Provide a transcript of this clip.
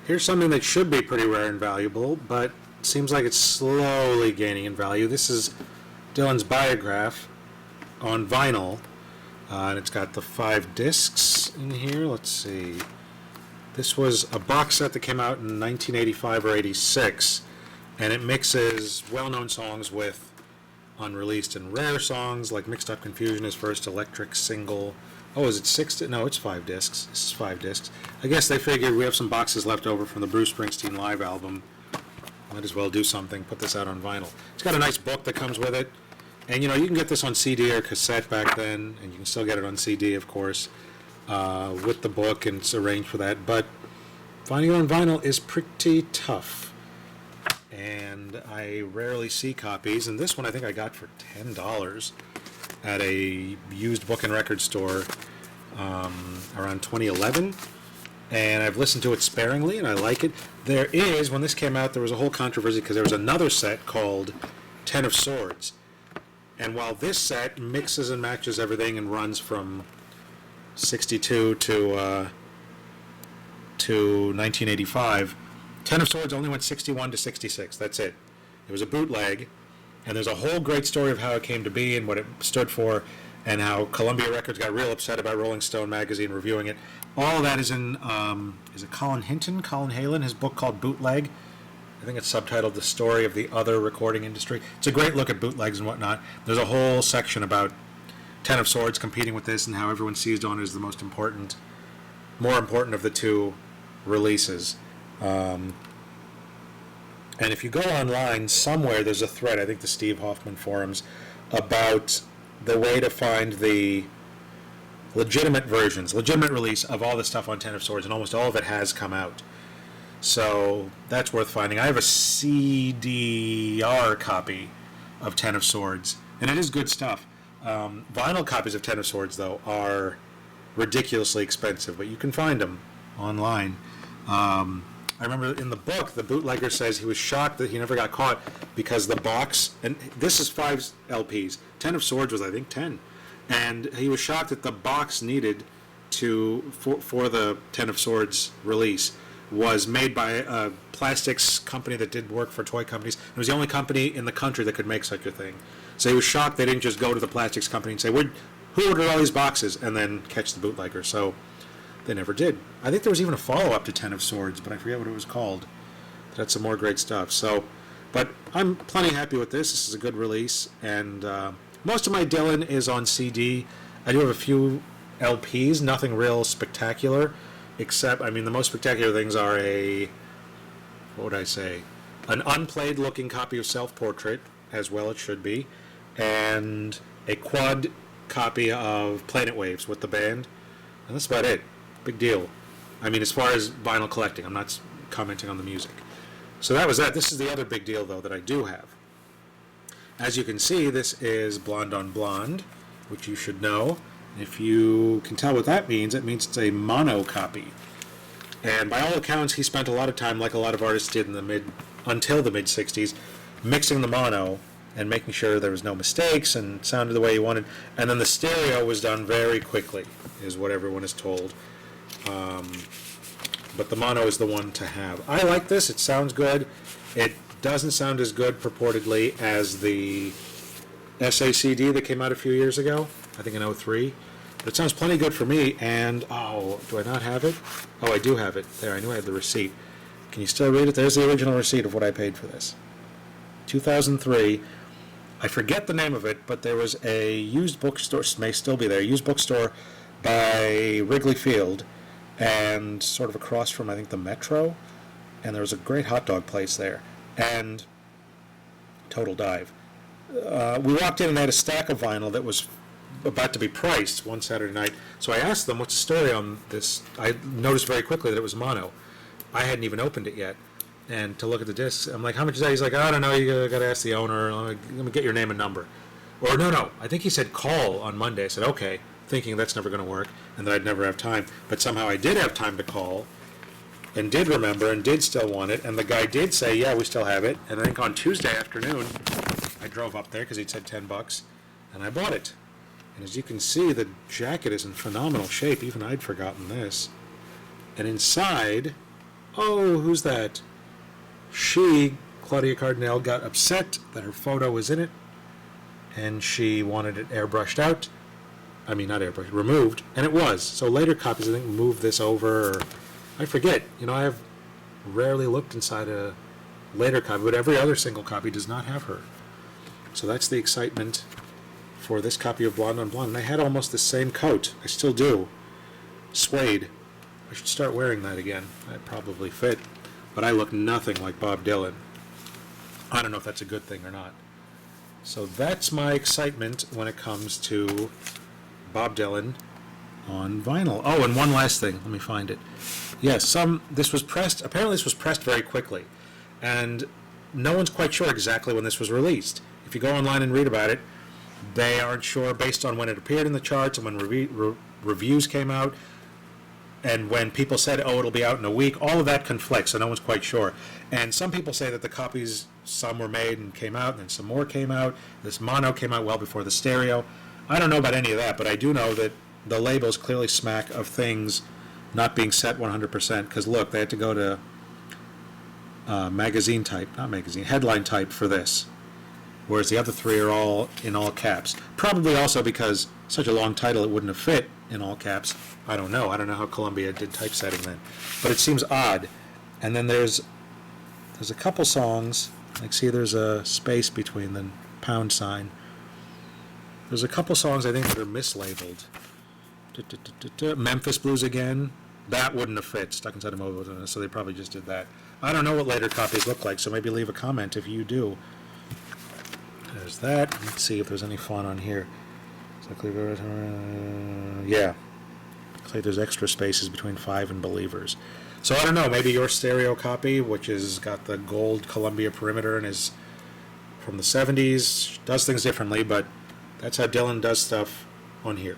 Here's something that should be pretty rare and valuable, but seems like it's slowly gaining in value. This is Dylan's BIOGRAPH on vinyl, and it's got the 5 discs in here. Let's see. This was a box set that came out in 1985 or 86, and it mixes well-known songs with unreleased and rare songs, like Mixed Up Confusion, his first electric single. Oh, is it 6? No, it's 5 discs. This is 5 discs. I guess they figured we have some boxes left over from the Bruce Springsteen live album. Might as well do something, put this out on vinyl. It's got a nice book that comes with it. And, you can get this on CD or cassette back then, and you can still get it on CD, of course, with the book, and it's arranged for that. But finding it on vinyl is pretty tough. And I rarely see copies. And this one I think I got for $10 at a used book and record store around 2011. And I've listened to it sparingly, and I like it. There is, when this came out, there was a whole controversy because there was another set called Ten of Swords. And while this set mixes and matches everything and runs from 62 to 1985, Ten of Swords only went 61 to 66. That's it. It was a bootleg, and there's a whole great story of how it came to be and what it stood for, and how Columbia Records got real upset about Rolling Stone magazine reviewing it. All of that is in, is it Colin Halen, his book called Bootleg. I think it's subtitled The Story of the Other Recording Industry. It's a great look at bootlegs and whatnot. There's a whole section about Ten of Swords competing with this and how everyone seized on it as the more important of the two releases. And if you go online, somewhere there's a thread, I think the Steve Hoffman forums, about the way to find the legitimate release of all the stuff on Ten of Swords, and almost all of it has come out. So that's worth finding. I have a CDR copy of Ten of Swords, and it is good stuff. Vinyl copies of Ten of Swords, though, are ridiculously expensive, but you can find them online. I remember in the book, the bootlegger says he was shocked that he never got caught because the box, and this is 5 LPs, Ten of Swords was, I think, 10. And he was shocked that the box needed for the Ten of Swords release was made by a plastics company that did work for toy companies. It was the only company in the country that could make such a thing. So he was shocked they didn't just go to the plastics company and say, who ordered all these boxes, and then catch the bootlegger. So they never did. I think there was even a follow-up to Ten of Swords, but I forget what it was called. It had some more great stuff. So, but I'm plenty happy with this. This is a good release, and most of my Dylan is on CD. I do have a few LPs, nothing real spectacular, except, the most spectacular things are an unplayed looking copy of Self-Portrait, as well it should be, and a quad copy of Planet Waves with the band, and that's about it. Big deal. As far as vinyl collecting, I'm not commenting on the music. So that was that. This is the other big deal, though, that I do have. As you can see, this is Blonde on Blonde, which you should know. If you can tell what that means, it means it's a mono copy. And by all accounts, he spent a lot of time, like a lot of artists did until the mid-60s, mixing the mono and making sure there was no mistakes and sounded the way he wanted. And then the stereo was done very quickly, is what everyone is told. But the mono is the one to have. I like this. It sounds good. It doesn't sound as good, purportedly, as the SACD that came out a few years ago, I think in '03. But it sounds plenty good for me, and, do I not have it? Oh, I do have it. There, I knew I had the receipt. Can you still read it? There's the original receipt of what I paid for this. 2003. I forget the name of it, but there was a used bookstore, may still be there, a used bookstore by Wrigley Field, and sort of across from, I think, the Metro, and there was a great hot dog place there, and total dive. We walked in and they had a stack of vinyl that was about to be priced one Saturday night, so I asked them, what's the story on this? I noticed very quickly that it was mono. I hadn't even opened it yet, and to look at the discs, I'm like, how much is that? He's like, I don't know, you got to ask the owner, let me get your name and number. Or no, I think he said call on Monday. I said, okay, thinking that's never going to work, and that I'd never have time. But somehow I did have time to call, and did remember, and did still want it, and the guy did say, yeah, we still have it. And I think on Tuesday afternoon, I drove up there, because he'd said $10, and I bought it. And as you can see, the jacket is in phenomenal shape. Even I'd forgotten this. And inside, Oh, who's that? Claudia Cardinale, got upset that her photo was in it, and she wanted it airbrushed out. I mean, not airbrushed, removed, and it was. So later copies, I think, move this over, or I forget. I have rarely looked inside a later copy, but every other single copy does not have her. So that's the excitement for this copy of Blonde on Blonde. And I had almost the same coat. I still do. Suede. I should start wearing that again. I'd probably fit. But I look nothing like Bob Dylan. I don't know if that's a good thing or not. So that's my excitement when it comes to Bob Dylan on vinyl. Oh, and one last thing. Let me find it. Yes, this was pressed. Apparently this was pressed very quickly. And no one's quite sure exactly when this was released. If you go online and read about it, they aren't sure based on when it appeared in the charts and when reviews came out, and when people said, oh, it'll be out in a week. All of that conflicts, so no one's quite sure. And some people say that the copies, some were made and came out, and then some more came out. This mono came out well before the stereo. I don't know about any of that, but I do know that the labels clearly smack of things not being set 100%, because look, they had to go to headline type for this, whereas the other three are all in all caps. Probably also because such a long title, it wouldn't have fit in all caps. I don't know how Columbia did typesetting then, but it seems odd. And then there's a couple songs, like, see, there's a space between the pound sign. There's a couple songs I think that are mislabeled. Memphis Blues again, that wouldn't have fit stuck inside a mobile, so they probably just did that. I don't know what later copies look like, so maybe leave a comment if you do. There's that. Let's see if there's any fun on here. Yeah. Looks like there's extra spaces between 5 and Believers. So I don't know, maybe your stereo copy, which has got the gold Columbia perimeter and is from the 70s, does things differently, but that's how Dylan does stuff on here.